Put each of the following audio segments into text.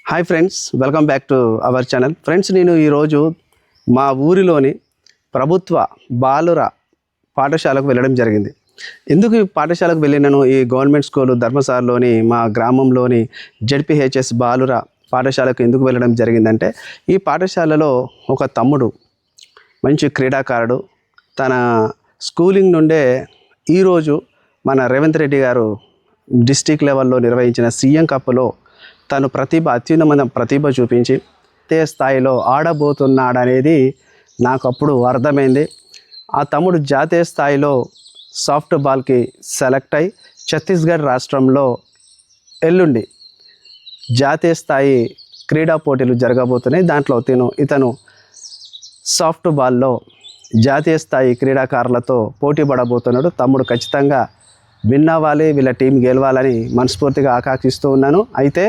Hi friends, welcome back to our channel. Friends, నేను ఈరోజు మా ఊరిలోని ప్రభుత్వ బాలుర పాఠశాలకు వెళ్ళడం జరిగింది. ఎందుకు ఈ పాఠశాలకు వెళ్ళినాను? ఈ గవర్నమెంట్ స్కూలు ధర్మసార్లోని మా గ్రామంలోని జెడ్పీహెచ్ఎస్ బాలుర పాఠశాలకు ఎందుకు వెళ్ళడం జరిగిందంటే, ఈ పాఠశాలలో ఒక తమ్ముడు మంచి క్రీడాకారుడు. తన స్కూలింగ్ నుండే ఈరోజు మన రేవంత్ రెడ్డి గారు డిస్టిక్ లెవెల్లో నిర్వహించిన సీఎం కప్లో తను అత్యున్నత ప్రతిభ చూపించి జాతీయ స్థాయిలో ఆడబోతున్నాడనేది నాకు అప్పుడు అర్థమైంది. ఆ తమ్ముడు జాతీయ స్థాయిలో సాఫ్ట్ బాల్కి సెలెక్ట్ అయి ఛత్తీస్గఢ్ రాష్ట్రంలో ఎల్లుండి జాతీయ స్థాయి క్రీడా పోటీలు జరగబోతున్నాయి. దాంట్లో ఇతను సాఫ్ట్ బాల్లో జాతీయ స్థాయి క్రీడాకారులతో పోటీ పడబోతున్నాడు. తమ్ముడు ఖచ్చితంగా విన్ అవ్వాలి, వీళ్ళ టీం గెలవాలని మనస్ఫూర్తిగా ఆకాంక్షిస్తూ ఉన్నాను. అయితే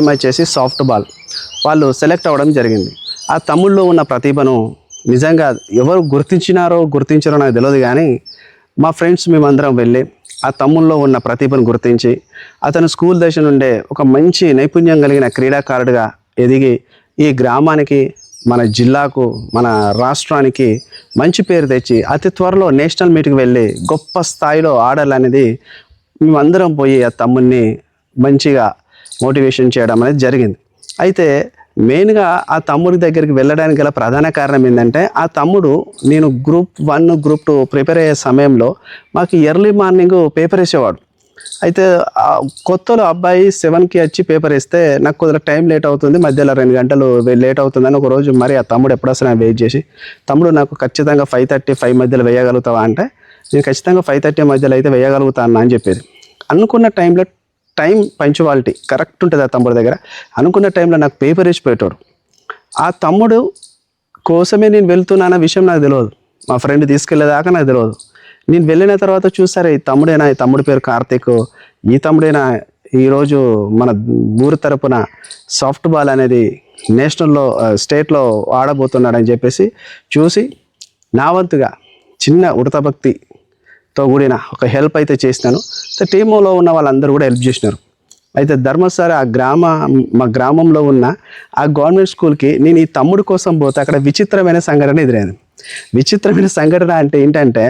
వచ్చేసి సాఫ్ట్ బాల్ వాళ్ళు సెలెక్ట్ అవ్వడం జరిగింది. ఆ తమ్ముళ్ళలో ఉన్న ప్రతిభను నిజంగా ఎవరు గుర్తించారో నాకు తెలియదు, కానీ మా ఫ్రెండ్స్ మేమందరం వెళ్ళి ఆ తమ్ముళ్ళలో ఉన్న ప్రతిభను గుర్తించి అతను స్కూల్ దశ నుండే ఒక మంచి నైపుణ్యం కలిగిన క్రీడాకారుడిగా ఎదిగి ఈ గ్రామానికి, మన జిల్లాకు, మన రాష్ట్రానికి మంచి పేరు తెచ్చి అతి త్వరలో నేషనల్ మీట్కి వెళ్ళి గొప్ప స్థాయిలో ఆడాలనేది మేమందరం పోయి ఆ తమ్ముడిని మంచిగా మోటివేషన్ చేయడం అనేది జరిగింది. అయితే మెయిన్గా ఆ తమ్ముడి దగ్గరికి వెళ్ళడానికి గల ప్రధాన కారణం ఏంటంటే, ఆ తమ్ముడు నేను గ్రూప్ 1 గ్రూప్ 2 ప్రిపేర్ అయ్యే సమయంలో మాకు ఎర్లీ మార్నింగ్ పేపర్ వేసేవాడు. అయితే కొత్తలో అబ్బాయి 7కి వచ్చి పేపర్ వేస్తే నాకు కొద్దిగా టైం లేట్ అవుతుంది, మధ్యలో 2 గంటలు లేట్ అవుతుందని ఒకరోజు మరి ఆ తమ్ముడు ఎప్పుడు వస్తున్నా వెయిట్ చేసి, తమ్ముడు నాకు ఖచ్చితంగా 5:30 5 మధ్యలో వేయగలుగుతావా అంటే, నేను ఖచ్చితంగా 5:30 మధ్యలో అయితే వేయగలుగుతాను అని చెప్పేది. అనుకున్న టైంలో టైం పంచువాలిటీ కరెక్ట్ ఉంటుంది ఆ తమ్ముడి దగ్గర. అనుకున్న టైంలో నాకు పేపర్ వేసి పెట్టాడు. ఆ తమ్ముడు కోసమే నేను వెళ్తున్నాన్న విషయం నాకు తెలియదు, మా ఫ్రెండ్ తీసుకెళ్లేదాకా నాకు తెలియదు. నేను వెళ్ళిన తర్వాత చూసారే, ఈ తమ్ముడి పేరు కార్తీక్, ఈ తమ్ముడైనా ఈరోజు మన ఊరి తరపున సాఫ్ట్ బాల్ అనేది నేషనల్లో స్టేట్లో ఆడబోతున్నాడని చెప్పేసి చూసి నా వంతుగా చిన్న ఉడతభక్తితో కూడిన ఒక హెల్ప్ అయితే చేసినాను. టీంలో ఉన్న వాళ్ళందరూ కూడా హెల్ప్ చేసినారు. అయితే ధర్మసారి మా గ్రామంలో ఉన్న ఆ గవర్నమెంట్ స్కూల్కి నేను ఈ తమ్ముడు కోసం పోతే అక్కడ విచిత్రమైన సంఘటన ఎదురైంది. విచిత్రమైన సంఘటన అంటే ఏంటంటే,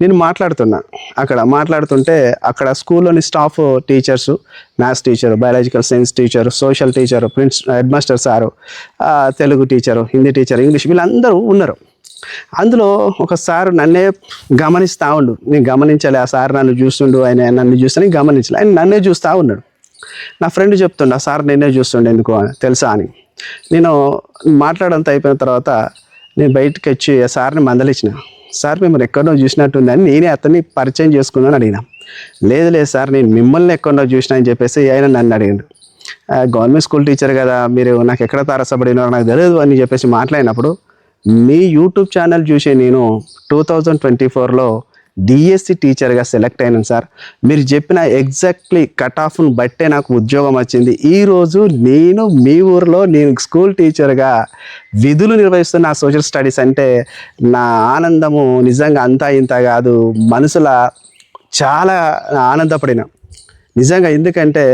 నేను మాట్లాడుతుంటే అక్కడ స్కూల్లోని staff teachers, maths teacher, biological science teacher, social teacher, head master sir, Telugu teacher, Hindi teacher, English, వీళ్ళందరూ ఉన్నారు. అందులో ఒక సారు నన్నే గమనిస్తూ ఉండు. నేను గమనించాలి, ఆ సార్ నన్ను చూస్తుండు, ఆయన నన్ను చూస్తే గమనించాలి, ఆయన నన్నే చూస్తూ ఉన్నాడు. నా ఫ్రెండ్ చెప్తుండు, ఆ సార్ నిన్నే చూస్తుండే ఎందుకు తెలుసా అని. నేను మాట్లాడంత అయిపోయిన తర్వాత నేను బయటకు వచ్చి ఆ సార్ని మందలిచ్చిన. సార్ మిమ్మల్ని ఎక్కడో చూసినట్టుందని నేనే అతన్ని పరిచయం చేసుకుందామని అడిగిన. లేదు సార్, నేను మిమ్మల్ని ఎక్కడో చూసినా అని చెప్పేసి ఆయన నన్ను అడిగాడు. గవర్నమెంట్ స్కూల్ టీచర్ కదా మీరు, నాకు ఎక్కడ తారసపడినారో నాకు తెలియదు అని చెప్పేసి మాట్లాడినప్పుడు, మీ యూట్యూబ్ ఛానల్ చూసి నేను 2024లో డిఎస్సి టీచర్గా సెలెక్ట్ అయినాను సార్. మీరు చెప్పిన ఎగ్జాక్ట్లీ కట్ ఆఫ్ను బట్టే నాకు ఉద్యోగం వచ్చింది. ఈరోజు నేను మీ ఊరిలో స్కూల్ టీచర్గా విధులు నిర్వహిస్తున్న సోషల్ స్టడీస్ అంటే నా ఆనందము నిజంగా అంతా ఇంత కాదు. మనసులో చాలా ఆనందపడిన నిజంగా. ఎందుకంటే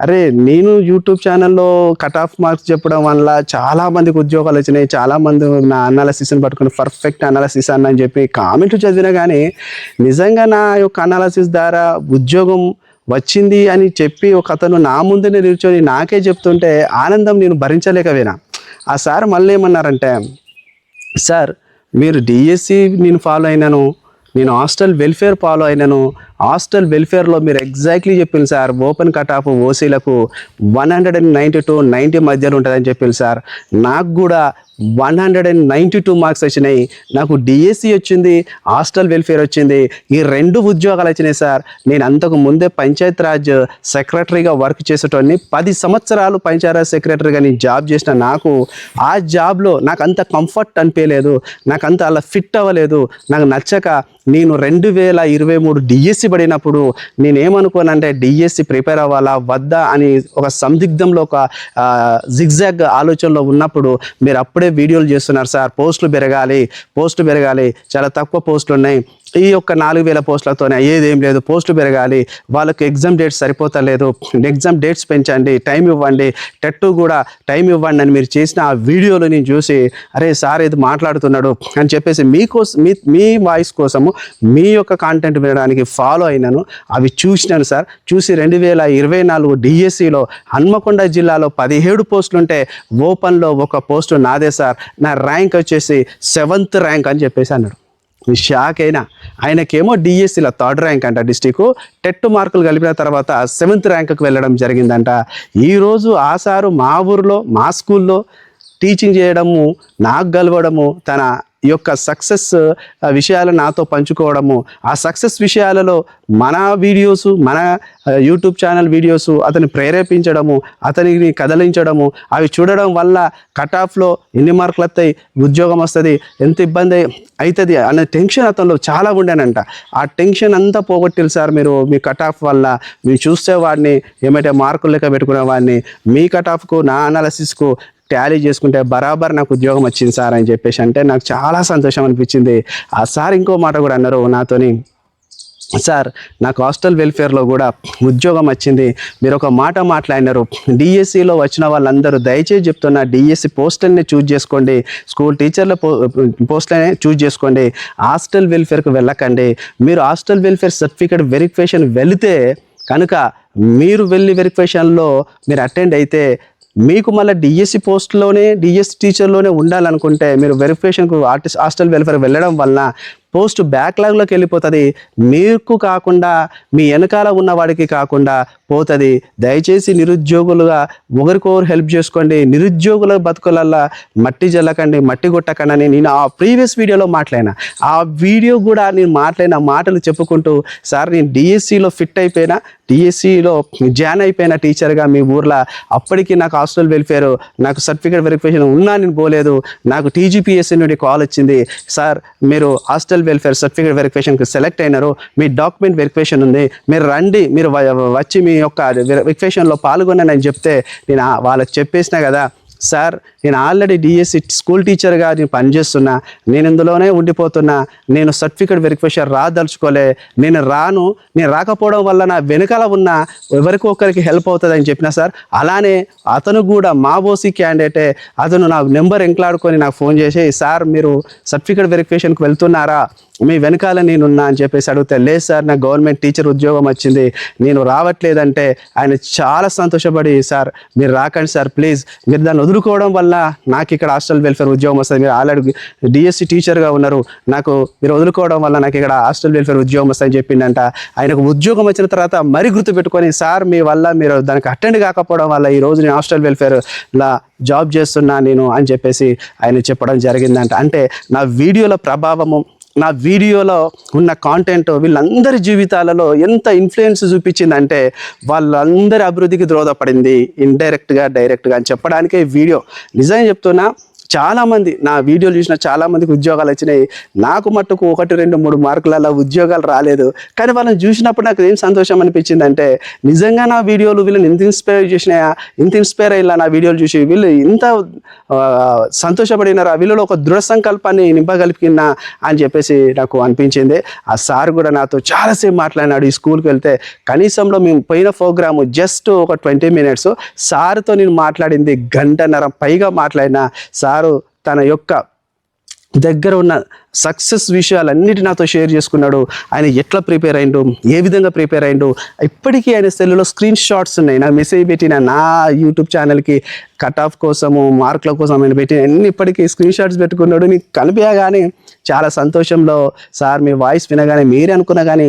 అరే, నేను యూట్యూబ్ ఛానల్లో కట్ ఆఫ్ మార్క్స్ చెప్పడం వల్ల చాలామందికి ఉద్యోగాలు వచ్చినాయి. చాలామంది నా అనాలసిస్ని పట్టుకుని పర్ఫెక్ట్ అనాలసిస్ అని చెప్పి కామెంట్లు చదివినా కానీ నిజంగా నా యొక్క అనాలసిస్ ద్వారా ఉద్యోగం వచ్చింది అని చెప్పి ఒక అతను నా ముందునే నిల్చొని నాకే చెప్తుంటే ఆనందం నేను భరించలేకపోయినా. ఆ సార్ మళ్ళీ ఏమన్నారంటే, సార్ మీరు డిఎస్సి నేను ఫాలో అయినాను, నేను హాస్టల్ వెల్ఫేర్ ఫాలో అయినాను, హాస్టల్ వెల్ఫేర్లో మీరు ఎగ్జాక్ట్లీ చెప్పింది సార్, ఓపెన్ కట్ ఆఫ్ ఓసీలకు 190 to 90 మధ్యలో ఉంటుందని చెప్పింది సార్. నాకు కూడా 192 మార్క్స్ వచ్చినాయి. నాకు డిఎస్సి వచ్చింది, హాస్టల్ వెల్ఫేర్ వచ్చింది, ఈ 2 ఉద్యోగాలు వచ్చినాయి సార్. నేను అంతకు ముందే పంచాయత్ రాజ్ సెక్రటరీగా వర్క్ చేసేటోడిని. 10 సంవత్సరాలు పంచాయత్ సెక్రటరీగా నేను జాబ్ చేసిన నాకు ఆ జాబ్లో నాకు అంత కంఫర్ట్ అనిపించలేదు, నాకు అంత అలా ఫిట్ అవ్వలేదు. నాకు నచ్చక నేను 2023 డిఎస్సి పడినప్పుడు నేనేమనుకోనంటే, డిఎస్సి ప్రిపేర్ అవ్వాలా వద్దా అని ఒక సందిగ్ధంలో, ఒక జిగ్జాగ్ ఆలోచనలో ఉన్నప్పుడు మీరు అప్పుడే వీడియోలు చేస్తున్నారు సార్, పోస్టులు పెరగాలి, చాలా తక్కువ పోస్టులు ఉన్నాయి, ఈ యొక్క 4000 పోస్టులతోనే అయ్యేదేం లేదు, పోస్టులు పెరగాలి, వాళ్ళకి ఎగ్జామ్ డేట్స్ సరిపోతలేదు, ఎగ్జామ్ డేట్స్ పెంచండి, టైం ఇవ్వండి, టెట్ కూడా టైం ఇవ్వండి అని మీరు చేసిన ఆ వీడియోలు నేను చూసి అరే సార్ ఇది మాట్లాడుతున్నాడు అని చెప్పేసి మీకోసం మీ వాయిస్ కోసము మీ యొక్క కాంటెంట్ వినడానికి ఫాలో అయినాను. అవి చూసినాను సార్. చూసి 2024 డిఎస్సిలో హన్మకొండ జిల్లాలో 17 పోస్టులు ఉంటే ఓపెన్లో ఒక పోస్టు నాదే సార్, నా ర్యాంక్ వచ్చేసి 7th ర్యాంక్ అని చెప్పేసి అన్నాడు. షాక్ అయినా. ఆయనకేమో డిఎస్సిలో 3rd ర్యాంక్ అంట డిస్టిక్, టెట్ మార్కులు కలిపిన తర్వాత 7th ర్యాంక్కి వెళ్ళడం జరిగిందంట. ఈరోజు ఆ సారు మా ఊరిలో మా స్కూల్లో టీచింగ్ చేయడము, నాకు కలవడము, తన యొక్క సక్సెస్ విషయాలు నాతో పంచుకోవడము, ఆ సక్సెస్ విషయాలలో మన వీడియోస్, మన యూట్యూబ్ ఛానల్ వీడియోస్ అతన్ని ప్రేరేపించడము, అతనిని కదిలించడము, అవి చూడడం వల్ల కట్ ఆఫ్లో ఎన్ని మార్కులు వస్తాయి, ఉద్యోగం వస్తుంది, ఎంత ఇబ్బంది అవుతుంది అనే టెన్షన్ అతనిలో చాలా ఉండేనంట. ఆ టెన్షన్ అంతా పోగొట్టిరు సార్ మీరు మీ కట్ ఆఫ్ వల్ల. మీరు చూస్తే వాడిని ఏమైతే మార్కులు లెక్క పెట్టుకునే వాడిని మీ కట్ ఆఫ్కు నా అనాలసిస్కు టాలీ చేసుకుంటే బరాబర్ నాకు ఉద్యోగం వచ్చింది సార్ అని చెప్పేసి అంటే నాకు చాలా సంతోషం అనిపించింది. ఆ సార్ ఇంకో మాట కూడా అన్నారు నాతోని, సార్ నాకు హాస్టల్ వెల్ఫేర్లో కూడా ఉద్యోగం వచ్చింది, మీరు ఒక మాట మాట్లాడినారు, డిఎస్సిలో వచ్చిన వాళ్ళందరూ దయచేసి చెప్తున్నా డిఎస్సి పోస్టులనే చూజ్ చేసుకోండి, స్కూల్ టీచర్ల పోస్టులనే చూజ్ చేసుకోండి, హాస్టల్ వెల్ఫేర్కి వెళ్ళకండి. మీరు హాస్టల్ వెల్ఫేర్ సర్టిఫికేట్ వెరిఫికేషన్ వెళితే కనుక మీరు వెళ్ళి వెరిఫికేషన్లో మీరు అటెండ్ అయితే మీకు మళ్ళీ డిఎస్సి పోస్ట్లోనే డిఎస్సి టీచర్లోనే ఉండాలనుకుంటే మీరు వెరిఫికేషన్కు హాస్టల్ వెల్ఫేర్ వెళ్ళడం వలన పోస్ట్ బ్యాక్లాగ్లోకి వెళ్ళిపోతుంది, మీకు కాకుండా మీ వెనకాల ఉన్నవాడికి కాకుండా పోతుంది. దయచేసి నిరుద్యోగులుగా ఒకరికొకరు హెల్ప్ చేసుకోండి, నిరుద్యోగుల బతుకులల్లా మట్టి జల్లకండి, మట్టి కొట్టకండి అని నేను ఆ ప్రీవియస్ వీడియోలో మాట్లాడినా. ఆ వీడియో కూడా నేను మాట్లాడిన మాటలు చెప్పుకుంటూ సార్ నేను డిఎస్సిలో ఫిట్ అయిపోయినా, డిఎస్సిలో జాయిన్ అయిపోయిన టీచర్గా మీ ఊర్లో, అప్పటికి నాకు హాస్టల్ వెల్ఫేర్ నాకు సర్టిఫికేట్ వెరిఫికేషన్ ఉన్నా నేను పోలేదు, నాకు టీజీపీఎస్సీ నుండి కాల్ వచ్చింది, సార్ మీరు హాస్టల్ వెల్ఫేర్ సర్టిఫికేట్ వెరిఫికేషన్కి సెలెక్ట్ అయినారు, మీ డాక్యుమెంట్ వెరిఫికేషన్ ఉంది, మీరు రండి, మీరు వచ్చి మీ యొక్క వెరిఫికేషన్లో పాల్గొన్నానని చెప్తే నేను వాళ్ళకి చెప్పేసినా కదా సార్ నేను ఆల్రెడీ డిఎస్సి స్కూల్ టీచర్గా నేను పనిచేస్తున్నా, నేను ఇందులోనే ఉండిపోతున్నా, నేను సర్టిఫికేట్ వెరిఫికేషన్ రాదలుచుకోలే, నేను రాకపోవడం వల్ల నా వెనకాల ఉన్న ఎవరికి ఒకరికి హెల్ప్ అవుతుందని చెప్పిన సార్. అలానే అతను కూడా మా ఓసీ క్యాండిడేటే, అతను నా నెంబర్ ఎంక్లాడుకొని నాకు ఫోన్ చేసి సార్ మీరు సర్టిఫికేట్ వెరిఫికేషన్కి వెళ్తున్నారా, మీ వెనకాల నేనున్నా అని చెప్పేసి అడిగితే లేదు సార్ నాకు గవర్నమెంట్ టీచర్ ఉద్యోగం వచ్చింది నేను రావట్లేదంటే ఆయన చాలా సంతోషపడి సార్ మీరు రాకండి సార్ ప్లీజ్, మీరు దాన్ని వదులుకోవడం వల్ల నాకు ఇక్కడ హాస్టల్ వెల్ఫేర్ ఉద్యోగం వస్తుంది, మీరు ఆల్రెడీ డిఎస్సి టీచర్గా ఉన్నారు, నాకు మీరు వదులుకోవడం వల్ల నాకు ఇక్కడ హాస్టల్ వెల్ఫేర్ ఉద్యోగం వస్తుందని చెప్పిండంట. ఆయనకు ఉద్యోగం వచ్చిన తర్వాత మరీ గుర్తుపెట్టుకొని సార్ మీ వల్ల మీరు దానికి అటెండ్ కాకపోవడం వల్ల ఈరోజు నేను హాస్టల్ వెల్ఫేర్లా జాబ్ చేస్తున్నా నేను అని చెప్పేసి ఆయన చెప్పడం జరిగిందంట. అంటే నా వీడియోల ప్రభావము, నా వీడియోలో ఉన్న కాంటెంట్ వీళ్ళందరి జీవితాలలో ఎంత ఇన్ఫ్లుయెన్స్ చూపించిందంటే వాళ్ళందరి అభివృద్ధికి దోహదపడింది ఇండైరెక్ట్గా డైరెక్ట్గా అని చెప్పడానికే వీడియో. నిజంగా చెప్తున్నా చాలామంది నా వీడియోలు చూసిన చాలామందికి ఉద్యోగాలు వచ్చినాయి, నాకు మట్టుకు 1, 2, 3 మార్కులలో ఉద్యోగాలు రాలేదు. కానీ వాళ్ళని చూసినప్పుడు నాకు ఏం సంతోషం అనిపించిందంటే నిజంగా నా వీడియోలు వీళ్ళని ఇంత ఇన్స్పైర్ చేసినాయా, ఇంత ఇన్స్పైర్ అయ్యేలా నా వీడియోలు చూసి వీళ్ళు ఇంత సంతోషపడినారా, వీళ్ళలో ఒక దృఢ సంకల్పాన్ని నింపగలిగినా అని చెప్పేసి నాకు అనిపించింది. ఆ సార్ కూడా నాతో చాలాసేపు మాట్లాడినాడు. ఈ స్కూల్కి వెళ్తే కనీసంలో మేము పోయిన ప్రోగ్రాము జస్ట్ ఒక 20 minutes, సార్తో నేను మాట్లాడింది 1.5 గంట పైగా మాట్లాడిన. సారు తన యొక్క దగ్గర ఉన్న సక్సెస్ విషయాలన్నిటి నాతో షేర్ చేసుకున్నాడు. ఆయన ఎట్లా ప్రిపేర్ అయ్యిండు, ఏ విధంగా ప్రిపేర్ అయ్యిండు, ఇప్పటికీ ఆయన సెల్లులో స్క్రీన్ షాట్స్ ఉన్నాయి. నాకు మెసేజ్ పెట్టిన నా యూట్యూబ్ ఛానల్కి కట్ ఆఫ్ కోసము మార్కుల కోసం ఆయన పెట్టిన అన్ని ఇప్పటికీ స్క్రీన్ షాట్స్ పెట్టుకున్నాడు. నీకు కనిపించగానే చాలా సంతోషంలో సార్ మీ వాయిస్ వినగానే మీరే అనుకున్నా కానీ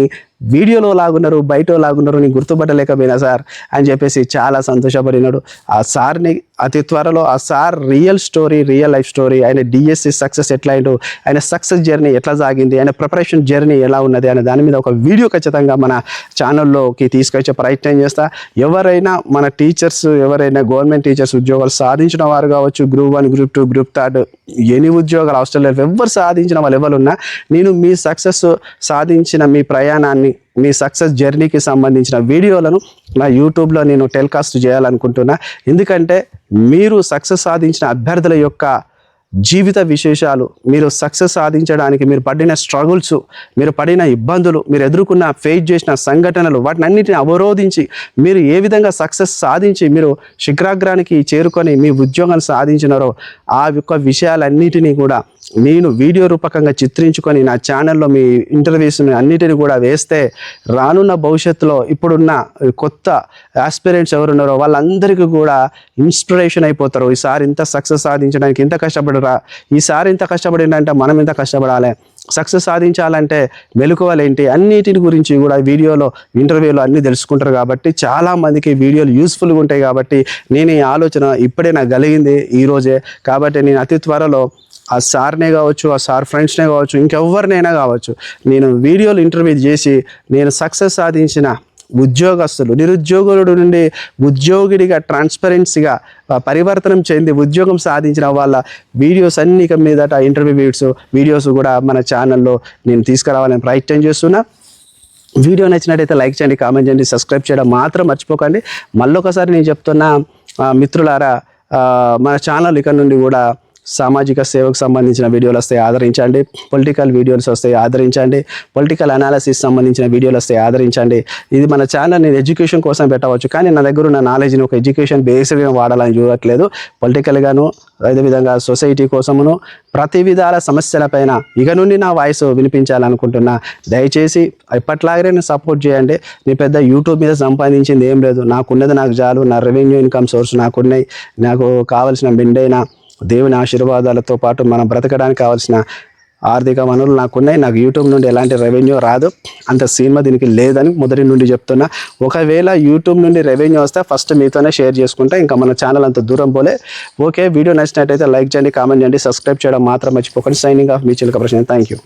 వీడియోలో లాగున్నారు బయట లాగున్నారు నీకు గుర్తుపట్టలేకపోయినా సార్ అని చెప్పేసి చాలా సంతోషపడినాడు. ఆ సార్ని అతి త్వరలో ఆ sir real story, real life story, ఆయన డిఎస్సి సక్సెస్ ఎట్లా అయిండు, ఆయన సక్సెస్ జర్నీ ఎట్లా సాగింది, ఆయన ప్రిపరేషన్ జర్నీ ఎలా ఉన్నది అనే దాని మీద ఒక వీడియో ఖచ్చితంగా మన ఛానల్లోకి తీసుకొచ్చే ప్రయత్నం చేస్తా. ఎవరైనా మన టీచర్స్, ఎవరైనా గవర్నమెంట్ టీచర్స్ ఉద్యోగాలు సాధించిన వారు కావచ్చు, Group 1, Group 2, Group 3 ఎన్ని ఉద్యోగాలు హాస్టల్ లైఫ్ ఎవరు సాధించిన వాళ్ళు ఎవరున్నా నేను మీ సక్సెస్ సాధించిన మీ ప్రయాణాన్ని, మీ సక్సెస్ జర్నీకి సంబంధించిన వీడియోలను నా యూట్యూబ్లో నేను టెలికాస్ట్ చేయాలనుకుంటున్నా. ఎందుకంటే మీరు సక్సెస్ సాధించిన అభ్యర్థుల యొక్క జీవిత విశేషాలు, మీరు సక్సెస్ సాధించడానికి మీరు పడిన స్ట్రగుల్స్, మీరు పడిన ఇబ్బందులు, మీరు ఎదుర్కొన్న ఫేస్ చేసిన సంఘటనలు, వాటిని అన్నిటిని అవరోధించి మీరు ఏ విధంగా సక్సెస్ సాధించి మీరు శిఖరాగ్రానికి చేరుకొని మీ ఉద్యోగాన్ని సాధించినారో ఆ యొక్క విషయాలన్నిటినీ కూడా నేను వీడియో రూపకంగా చిత్రించుకొని నా ఛానల్లో మీ ఇంటర్వ్యూస్ని అన్నిటిని కూడా వేస్తే రానున్న భవిష్యత్తులో ఇప్పుడున్న కొత్త ఆస్పిరెంట్స్ ఎవరున్నారో వాళ్ళందరికీ కూడా ఇన్స్పిరేషన్ అయిపోతారు. ఈసారి ఇంత సక్సెస్ సాధించడానికి ఇంత కష్టపడరా, ఈసారి ఇంత కష్టపడిందంటే మనం ఇంత కష్టపడాలి, సక్సెస్ సాధించాలంటే మెలకువలేంటి, అన్నిటిని గురించి కూడా వీడియోలో ఇంటర్వ్యూలో అన్నీ తెలుసుకుంటారు. కాబట్టి చాలామందికి వీడియోలు యూస్ఫుల్గా ఉంటాయి. కాబట్టి నేను ఈ ఆలోచన ఇప్పుడే నాకు కలిగింది ఈరోజే. కాబట్టి నేను అతి త్వరలో ఆ సార్నే కావచ్చు, ఆ సార్ ఫ్రెండ్స్నే కావచ్చు, ఇంకెవరినైనా కావచ్చు, నేను వీడియోలు ఇంటర్వ్యూ చేసి నేను సక్సెస్ సాధించిన ఉద్యోగస్తులు, నిరుద్యోగుల నుండి ఉద్యోగిడిగా ట్రాన్స్పరెన్సీగా పరివర్తనం చెంది ఉద్యోగం సాధించిన వాళ్ళ వీడియోస్ అన్ని మీదట ఇంటర్వ్యూ వీడియోస్ కూడా మన ఛానల్లో నేను తీసుకురావాలని ప్రయత్నం చేస్తున్నా. వీడియో నచ్చినట్టయితే లైక్ చేయండి, కామెంట్ చేయండి, సబ్స్క్రైబ్ చేయడం మాత్రం మర్చిపోకండి. మళ్ళొకసారి నేను చెప్తున్నా మిత్రులారా, మన ఛానల్ ఇక్కడ నుండి కూడా సామాజిక సేవకు సంబంధించిన వీడియోలు వస్తాయి, ఆదరించండి. పొలిటికల్ వీడియోస్ వస్తాయి, ఆదరించండి. పొలిటికల్ అనాలిసిస్ సంబంధించిన వీడియోలు వస్తాయి, ఆదరించండి. ఇది మన ఛానల్ నేను ఎడ్యుకేషన్ కోసం పెట్టవచ్చు, కానీ నా దగ్గర ఉన్న నాలెడ్జ్ని ఒక ఎడ్యుకేషన్ బేస్డ్గా వాడాలని చూడట్లేదు. పొలిటికల్గాను, అదేవిధంగా సొసైటీ కోసమును, ప్రతి విధాల సమస్యలపైన ఇక నుండి నా వాయిస్ వినిపించాలనుకుంటున్నా. దయచేసి ఎప్పట్లాగే నేను సపోర్ట్ చేయండి. నీ పెద్ద యూట్యూబ్ మీద సంపాదించింది ఏం లేదు, నాకున్నది నాకు చాలు. నా రెవెన్యూ ఇన్కమ్ సోర్స్ నాకున్నాయి. నాకు కావాల్సిన మెండైన దేవుని ఆశీర్వాదాలతో పాటు మనం బ్రతకడానికి కావాల్సిన ఆర్థిక వనరులు నాకున్నాయి. నాకు యూట్యూబ్ నుండి ఎలాంటి రెవెన్యూ రాదు, అంత సినిమా దీనికి లేదని మొదటి నుండి చెప్తున్నా. ఒకవేళ యూట్యూబ్ నుండి రెవెన్యూ వస్తే ఫస్ట్ మీతోనే షేర్ చేసుకుంటా, ఇంకా మన ఛానల్ అంత దూరం పోలే. ఓకే, వీడియో నచ్చినట్టయితే లైక్ చేయండి, కామెంట్ చేయండి, సబ్స్క్రైబ్ చేయడం మాత్రం మర్చిపోకండి. సైనింగ్ ఆఫ్ మీ చిలక ప్రశ్న. Thank you.